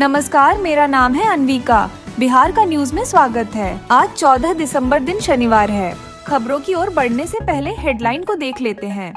नमस्कार, मेरा नाम है अनविका। बिहार का न्यूज में स्वागत है। आज 14 दिसंबर दिन शनिवार है। खबरों की ओर बढ़ने से पहले हेडलाइन को देख लेते हैं।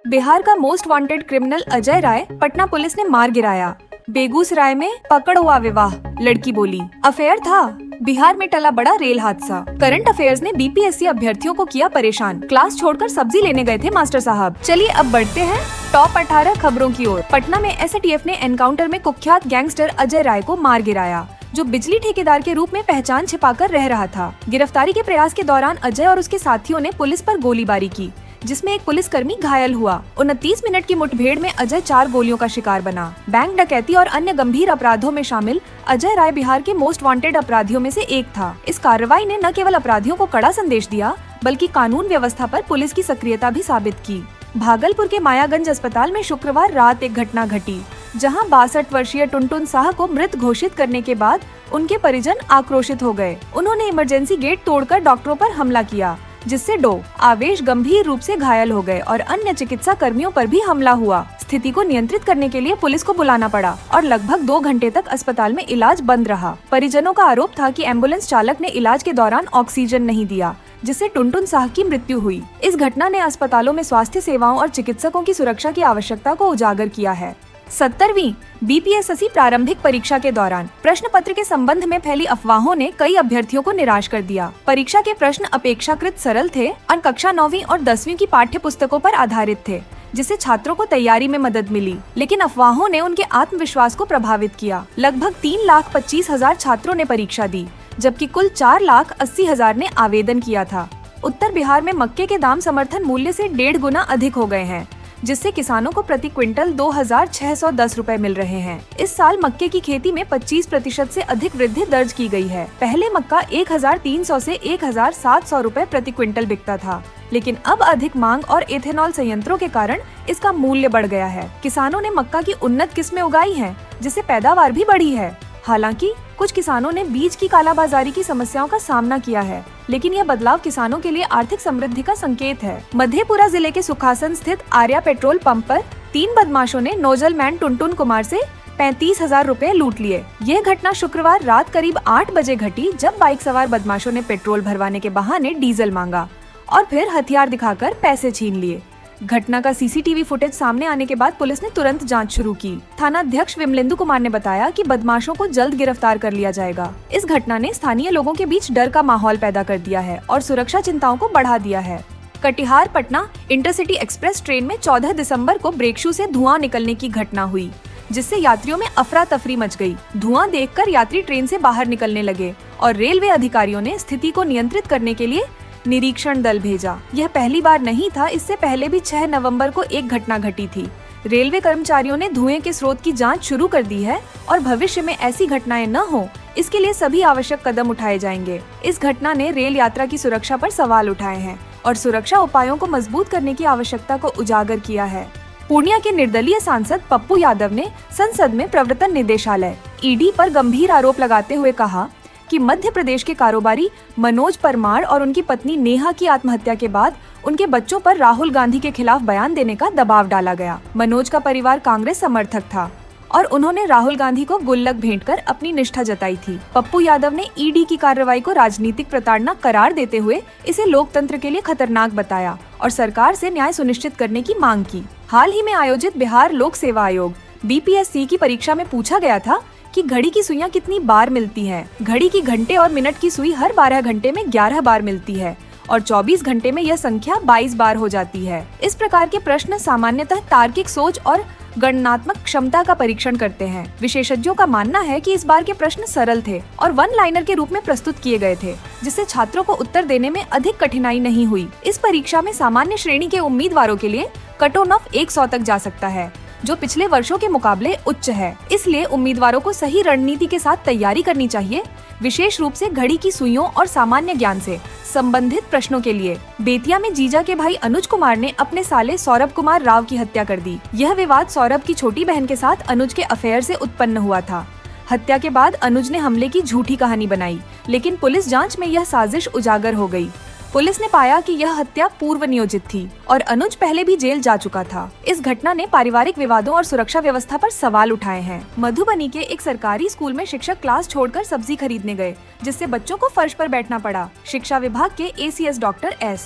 बिहार का most wanted criminal Ajay Rai Patna police ने मार गिराया। बेगूसराय में पकड़ हुआ विवाह, लड़की बोली अफेयर था। बिहार में टला बड़ा रेल हादसा। करंट अफेयर्स ने बीपीएससी अभ्यर्थियों को किया परेशान। क्लास छोड़कर सब्जी लेने गए थे मास्टर साहब। चलिए अब बढ़ते हैं टॉप 18 खबरों की ओर। पटना में एसटीएफ ने एनकाउंटर में कुख्यात गैंगस्टर अजय राय को मार गिराया, जो बिजली ठेकेदार के रूप में पहचान छिपाकर रह रहा था। गिरफ्तारी के प्रयास के दौरान अजय और उसके साथियों ने पुलिस पर गोलीबारी की, जिसमें एक पुलिसकर्मी घायल हुआ। 29 मिनट की मुठभेड़ में अजय 4 गोलियों का शिकार बना। बैंक डकैती और अन्य गंभीर अपराधों में शामिल अजय राय बिहार के मोस्ट वांटेड अपराधियों में से एक था। इस कार्रवाई ने न केवल अपराधियों को कड़ा संदेश दिया, बल्कि कानून व्यवस्था पर पुलिस की सक्रियता भी साबित की। भागलपुर के मायागंज अस्पताल में शुक्रवार रात एक घटना घटी, जहां 62 वर्षीय टुनटुन साह को मृत घोषित करने के बाद उनके परिजन आक्रोशित हो गए। उन्होंने इमरजेंसी गेट तोड़कर डॉक्टरों पर हमला किया, जिससे आवेश गंभीर रूप से घायल हो गए और अन्य चिकित्सा कर्मियों पर भी हमला हुआ। स्थिति को नियंत्रित करने के लिए पुलिस को बुलाना पड़ा और लगभग 2 घंटे तक अस्पताल में इलाज बंद रहा। परिजनों का आरोप था कि एम्बुलेंस चालक ने इलाज के दौरान ऑक्सीजन नहीं दिया, जिससे टुनटुन साह की मृत्यु हुई। इस घटना ने अस्पतालों में स्वास्थ्य सेवाओं और चिकित्सकों की सुरक्षा की आवश्यकता को उजागर किया है। 70वीं बीपीएससी प्रारंभिक परीक्षा के दौरान प्रश्न पत्र के संबंध में फैली अफवाहों ने कई अभ्यर्थियों को निराश कर दिया। परीक्षा के प्रश्न अपेक्षाकृत सरल थे और कक्षा 9वीं और 10वीं की पाठ्य पुस्तकों पर आधारित थे, जिससे छात्रों को तैयारी में मदद मिली। लेकिन अफवाहों ने उनके आत्मविश्वास को प्रभावित किया। लगभग 3,25,000 छात्रों ने परीक्षा दी, जबकि कुल 4,80,000 ने आवेदन किया था। उत्तर बिहार में मक्के के दाम समर्थन मूल्य से 1.5 गुना अधिक हो गए हैं, जिससे किसानों को प्रति क्विंटल 2,610 रुपए मिल रहे हैं। इस साल मक्के की खेती में 25% से अधिक वृद्धि दर्ज की गई है। पहले मक्का 1,300 से 1,700 रुपए प्रति क्विंटल बिकता था, लेकिन अब अधिक मांग और एथेनॉल संयंत्रों के कारण इसका मूल्य बढ़ गया है। किसानों ने मक्का की उन्नत किस्में उगाई हैं, जिससे पैदावार भी बढ़ी है। हालांकि कुछ किसानों ने बीज की कालाबाजारी की समस्याओं का सामना किया है, लेकिन यह बदलाव किसानों के लिए आर्थिक समृद्धि का संकेत है। मधेपुरा जिले के सुखासन स्थित आर्या पेट्रोल पंप पर 3 बदमाशों ने नोजल मैन टुनटुन कुमार से 35,000 रुपए लूट लिए। यह घटना शुक्रवार रात करीब 8 बजे घटी, जब बाइक सवार बदमाशों ने पेट्रोल भरवाने के बहाने डीजल मांगा और फिर हथियार दिखाकर पैसे छीन लिए। घटना का सीसीटीवी फुटेज सामने आने के बाद पुलिस ने तुरंत जांच शुरू की। थाना अध्यक्ष विमलेंदु कुमार ने बताया कि बदमाशों को जल्द गिरफ्तार कर लिया जाएगा। इस घटना ने स्थानीय लोगों के बीच डर का माहौल पैदा कर दिया है और सुरक्षा चिंताओं को बढ़ा दिया है। Katihar Patna intercity express train में 14 दिसंबर को ब्रेक शू से धुआं निकलने की घटना हुई, जिससे यात्रियों में अफरा तफरी मच गई। धुआं देखकर यात्री ट्रेन से बाहर निकलने लगे और रेलवे अधिकारियों ने स्थिति को नियंत्रित करने के लिए निरीक्षण दल भेजा। यह पहली बार नहीं था, इससे पहले भी 6 नवंबर को एक घटना घटी थी। रेलवे कर्मचारियों ने धुएं के स्रोत की जांच शुरू कर दी है और भविष्य में ऐसी घटनाएं न हो, इसके लिए सभी आवश्यक कदम उठाए जाएंगे। इस घटना ने रेल यात्रा की सुरक्षा पर सवाल उठाए हैं और सुरक्षा उपायों को मजबूत करने की आवश्यकता को उजागर किया है। पूर्णिया के निर्दलीय सांसद पप्पू यादव ने संसद में प्रवर्तन निदेशालय ईडी पर गंभीर आरोप लगाते हुए कहा कि मध्य प्रदेश के कारोबारी मनोज परमार और उनकी पत्नी नेहा की आत्महत्या के बाद उनके बच्चों पर राहुल गांधी के खिलाफ बयान देने का दबाव डाला गया। मनोज का परिवार कांग्रेस समर्थक था और उन्होंने राहुल गांधी को गुल्लक भेंट कर अपनी निष्ठा जताई थी। पप्पू यादव ने ईडी की कार्रवाई को राजनीतिक प्रताड़ना करार देते हुए इसे लोकतंत्र के लिए खतरनाक बताया और सरकार से न्याय सुनिश्चित करने की मांग की। हाल ही में आयोजित बिहार लोक सेवा आयोग बीपीएससी की परीक्षा में पूछा गया था कि घड़ी की सुइयां कितनी बार मिलती हैं। घड़ी की घंटे और मिनट की सुई हर 12 घंटे में 11 बार मिलती है और 24 घंटे में यह संख्या 22 बार हो जाती है। इस प्रकार के प्रश्न सामान्यतः तार्किक सोच और गणनात्मक क्षमता का परीक्षण करते हैं। विशेषज्ञों का मानना है कि इस बार के प्रश्न सरल थे और वन लाइनर के रूप में प्रस्तुत किए गए थे, जिससे छात्रों को उत्तर देने में अधिक कठिनाई नहीं हुई। इस परीक्षा में सामान्य श्रेणी के उम्मीदवारों के लिए कट ऑफ 100 तक जा सकता है, जो पिछले वर्षों के मुकाबले उच्च है। इसलिए उम्मीदवारों को सही रणनीति के साथ तैयारी करनी चाहिए, विशेष रूप से घड़ी की सुइयों और सामान्य ज्ञान से संबंधित प्रश्नों के लिए। बेतिया में जीजा के भाई अनुज कुमार ने अपने साले सौरभ कुमार राव की हत्या कर दी। यह विवाद सौरभ की छोटी बहन के साथ अनुज के अफेयर से उत्पन्न हुआ था। हत्या के बाद अनुज ने हमले की झूठी कहानी बनाई, लेकिन पुलिस जांच में यह साजिश उजागर हो गई। पुलिस ने पाया कि यह हत्या पूर्व नियोजित थी और अनुज पहले भी जेल जा चुका था। इस घटना ने पारिवारिक विवादों और सुरक्षा व्यवस्था पर सवाल उठाए हैं। मधुबनी के एक सरकारी स्कूल में शिक्षक क्लास छोड़कर सब्जी खरीदने गए, जिससे बच्चों को फर्श पर बैठना पड़ा। शिक्षा विभाग के ACS डॉक्टर S.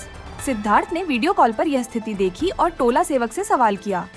सिद्धार्थ ने वीडियो कॉल पर यह स्थिति देखी और टोला सेवक से सवाल किया।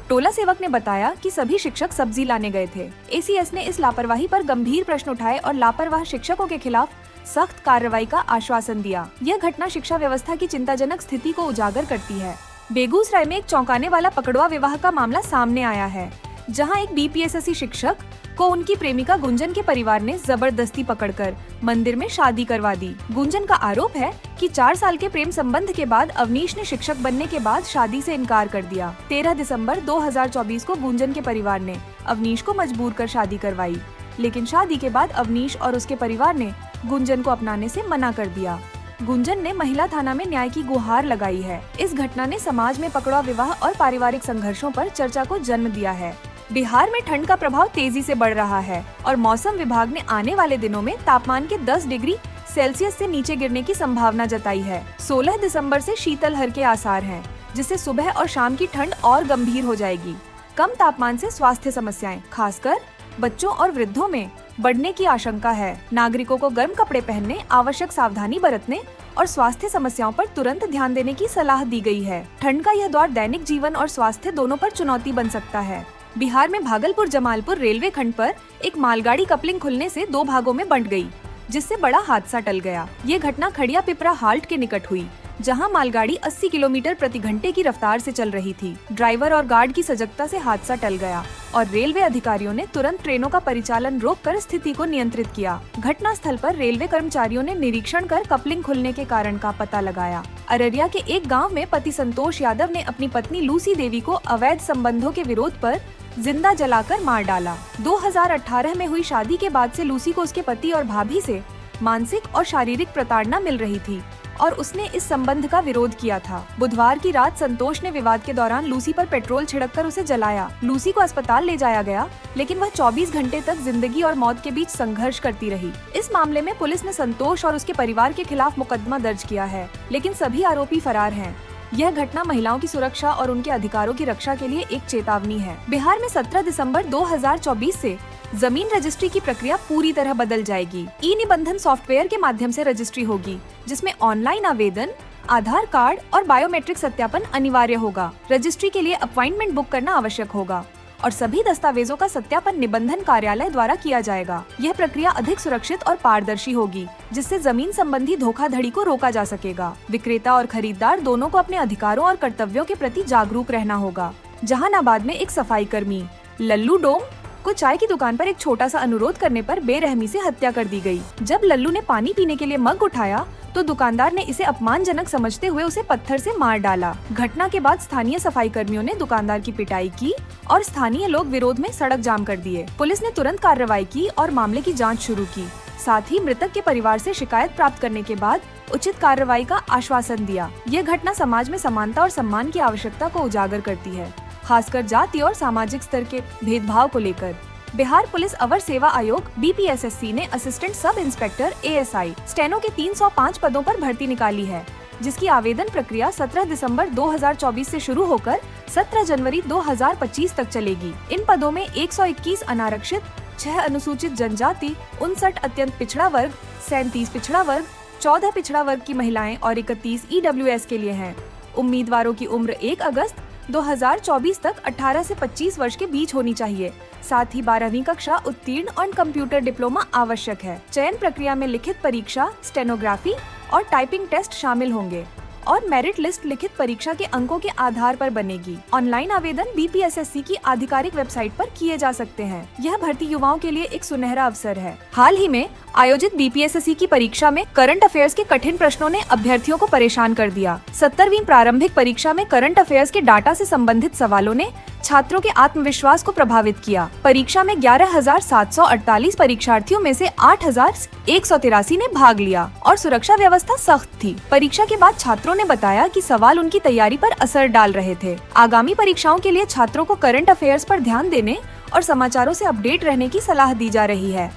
टोला सेवक ने बताया कि सभी शिक्षक सब्जी लाने गए थे। ACS ने इस लापरवाही पर गंभीर प्रश्न उठाए और लापरवाह शिक्षकों के खिलाफ सख्त कार्रवाई का आश्वासन दिया। यह घटना शिक्षा व्यवस्था की चिंताजनक स्थिति को उजागर करती है। बेगूसराय में एक चौंकाने वाला पकड़वा विवाह का मामला सामने आया है, जहां एक BPSSC शिक्षक को उनकी प्रेमिका गुंजन के परिवार ने जबरदस्ती पकड़कर मंदिर में शादी करवा दी। गुंजन का आरोप है कि 4 साल के प्रेम संबंध के बाद अवनीश ने शिक्षक बनने के बाद शादी से इनकार कर दिया। 13 दिसंबर 2024 को गुंजन के परिवार ने अवनीश को मजबूर कर शादी करवाई, लेकिन शादी के बाद अवनीश और उसके परिवार ने गुंजन को अपनाने से मना कर दिया। गुंजन ने महिला थाना में न्याय की गुहार लगाई है। इस घटना ने समाज में पकड़वा विवाह और पारिवारिक संघर्षों पर चर्चा को जन्म दिया है। बिहार में ठंड का प्रभाव तेजी से बढ़ रहा है और मौसम विभाग ने आने वाले दिनों में तापमान के 10 डिग्री सेल्सियस से नीचे गिरने की संभावना जताई है। 16 दिसंबर से शीतलहर के आसार हैं, जिससे सुबह और शाम की ठंड और गंभीर हो जाएगी। कम तापमान से स्वास्थ्य समस्याएं, खासकर बच्चों और वृद्धों में बढ़ने की आशंका है। नागरिकों को गर्म कपड़े पहनने, आवश्यक सावधानी बरतने और स्वास्थ्य समस्याओं पर तुरंत ध्यान देने की सलाह दी गई है। ठंड का यह दौर दैनिक जीवन और स्वास्थ्य दोनों पर चुनौती बन सकता है। बिहार में भागलपुर जमालपुर रेलवे खंड पर एक मालगाड़ी कपलिंग खुलने से 2 भागों में बंट गई, जिससे बड़ा हादसा टल गया। ये घटना खड़िया पिपरा हाल्ट के निकट हुई, जहां मालगाड़ी 80 किलोमीटर प्रति घंटे की रफ्तार से चल रही थी। ड्राइवर और गार्ड की सजगता से हादसा टल गया और रेलवे अधिकारियों ने तुरंत ट्रेनों का परिचालन रोककर स्थिति को नियंत्रित किया। घटना स्थल पर रेलवे कर्मचारियों ने निरीक्षण कर कपलिंग खुलने के कारण का पता लगाया। अररिया के एक गाँव में पति संतोष यादव ने अपनी पत्नी लूसी देवी को अवैध संबंधों के विरोध पर जिंदा जलाकर मार डाला। 2018 में हुई शादी के बाद से लूसी को उसके पति और भाभी से मानसिक और शारीरिक प्रताड़ना मिल रही थी और उसने इस संबंध का विरोध किया था। बुधवार की रात संतोष ने विवाद के दौरान लूसी पर पेट्रोल छिड़ककर उसे जलाया। लूसी को अस्पताल ले जाया गया, लेकिन वह 24 घंटे तक जिंदगी और मौत के बीच संघर्ष करती रही। इस मामले में पुलिस ने संतोष और उसके परिवार के खिलाफ मुकदमा दर्ज किया है, लेकिन सभी आरोपी फरार हैं। यह घटना महिलाओं की सुरक्षा और उनके अधिकारों की रक्षा के लिए एक चेतावनी है। बिहार में 17 दिसंबर 2024 से जमीन रजिस्ट्री की प्रक्रिया पूरी तरह बदल जाएगी। ई-निबंधन सॉफ्टवेयर के माध्यम से रजिस्ट्री होगी, जिसमें ऑनलाइन आवेदन, आधार कार्ड और बायोमेट्रिक सत्यापन अनिवार्य होगा। रजिस्ट्री के लिए अपॉइंटमेंट बुक करना आवश्यक होगा और सभी दस्तावेजों का सत्यापन निबंधन कार्यालय द्वारा किया जाएगा। यह प्रक्रिया अधिक सुरक्षित और पारदर्शी होगी, जिससे जमीन संबंधी धोखाधड़ी को रोका जा सकेगा। विक्रेता और खरीदार दोनों को अपने अधिकारों और कर्तव्यों के प्रति जागरूक रहना होगा। जहानाबाद में एक सफाई कर्मी लल्लू डोम को चाय की दुकान पर एक छोटा सा अनुरोध करने पर बेरहमी से हत्या कर दी गई। जब लल्लू ने पानी पीने के लिए मग उठाया तो दुकानदार ने इसे अपमानजनक समझते हुए उसे पत्थर से मार डाला। घटना के बाद स्थानीय सफाई कर्मियों ने दुकानदार की पिटाई की और स्थानीय लोग विरोध में सड़क जाम कर दिए। पुलिस ने तुरंत कार्रवाई की और मामले की जांच शुरू की। साथ ही मृतक के परिवार से शिकायत प्राप्त करने के बाद उचित कार्रवाई का आश्वासन दिया। यह घटना समाज में समानता और सम्मान की आवश्यकता को उजागर करती है, खासकर जाति और सामाजिक स्तर के भेदभाव को लेकर। बिहार पुलिस अवर सेवा आयोग BPSSC ने assistant sub inspector ASI steno के 305 पदों पर भर्ती निकाली है, जिसकी आवेदन प्रक्रिया 17 दिसंबर 2024 से शुरू होकर 17 जनवरी 2025 तक चलेगी। इन पदों में 121 अनारक्षित, 6 अनुसूचित जनजाति, 59 अत्यंत पिछड़ा वर्ग, 37 पिछड़ा वर्ग, 14 पिछड़ा वर्ग की महिलाएं और 31 EWS के लिए हैं। उम्मीदवारों की उम्र 1 अगस्त 2024 तक 18 से 25 वर्ष के बीच होनी चाहिए। साथ ही 12वीं कक्षा उत्तीर्ण और कंप्यूटर डिप्लोमा आवश्यक है। चयन प्रक्रिया में लिखित परीक्षा, स्टेनोग्राफी और टाइपिंग टेस्ट शामिल होंगे और मेरिट लिस्ट लिखित परीक्षा के अंकों के आधार पर बनेगी। ऑनलाइन आवेदन BPSSC की आधिकारिक वेबसाइट पर किए जा सकते हैं। यह भर्ती युवाओं के लिए एक सुनहरा अवसर है। हाल ही में आयोजित BPSSC की परीक्षा में करंट अफेयर्स के कठिन प्रश्नों ने अभ्यर्थियों को परेशान कर दिया। 70वीं प्रारंभिक परीक्षा में करंट अफेयर्स के डाटा से संबंधित सवालों ने छात्रों के आत्मविश्वास को प्रभावित किया। परीक्षा में 11,748 परीक्षार्थियों में से 8,183 ने भाग लिया और सुरक्षा व्यवस्था सख्त थी। परीक्षा के बाद छात्रों ने बताया कि सवाल उनकी तैयारी पर असर डाल रहे थे। आगामी परीक्षाओं के लिए छात्रों को करंट अफेयर्स पर ध्यान देने और समाचारों से अपडेट रहने की सलाह दी जा रही है।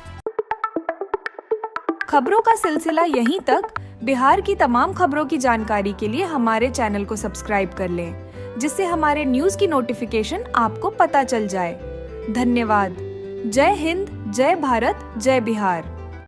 खबरों का सिलसिला यहीं तक। बिहार की तमाम खबरों की जानकारी के लिए हमारे चैनल को सब्सक्राइब कर लें, जिससे हमारे न्यूज की नोटिफिकेशन आपको पता चल जाए। धन्यवाद। जय हिंद, जय भारत, जय बिहार।